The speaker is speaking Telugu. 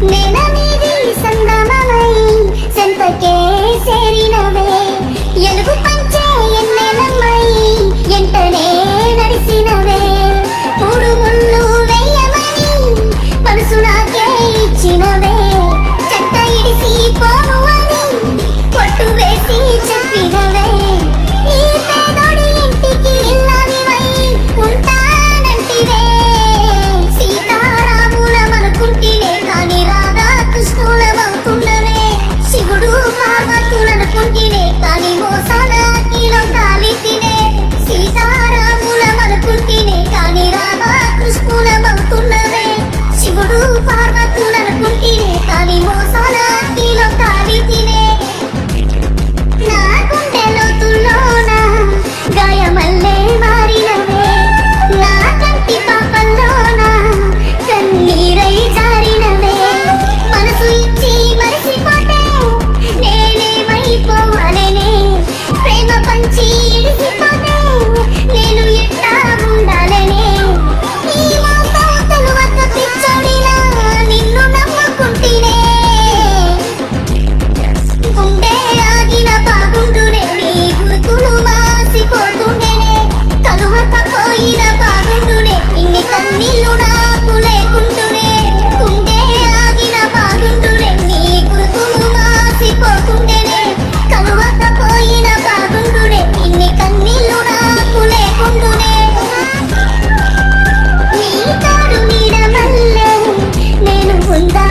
నేననేది సంగమమై సంతకే సేరినవే ఎలుగు పంచే ఎన్నెలమ్మై ఎంటనే నడిసినవే మూడు ముళ్ళు వెయ్యమని మనసు నాకే ఇచ్చినవే చెత్త ఇడిసి పోను అని కొట్టు వేసి చెప్పినవే ఈ పేదోడి ఇంటికి ఇల్లానివై ఉంటానంటివే సీతారాములమనుకుంటినే కాని రాధా కృష్ణులమవుతున్నవే శివుడు పార్వతులనుకుంటినే కాని మోసాల కీలం కాలితినే సీతారాములమనుకుంటినే కాని రాధా కృష్ణులమవుతున్నవే శివుడు పార్వతులనుకుంటినే కాని మోసాల కీలం కాలితినే నా గుండె లోతుల్లోన గాయమల్లే మారినవే నా కంటి పాపల్లోన కన్నీరై జారినవే మనసు ఇచ్చి మరిసిపోతే నేనేమైపోవాలనే ప్రేమ పంచి ఇడిసిపోతే నేను ఎట్టా ఉండాలనే ఈ మోసం తలువక పిచ్చోడినా నిన్ను నమ్ముకుంటినే గుండె ఆగిన బాగుండునే నీ గుర్తులు మాసిపోతుండేనే కలువక పోయిన బాగుండునే ఇన్ని కన్నీళ్ళు నాకు లేకుండునే గుండె ఆగిన బాగుండునే నీ గుర్తులు మాసిపోతుండేనే కలువక పోయిన బాగుండునే ఇన్ని కన్నీళ్ళు నాకు లేకుండునే నీ తాడు నీడ మల్లె నేను ఉందా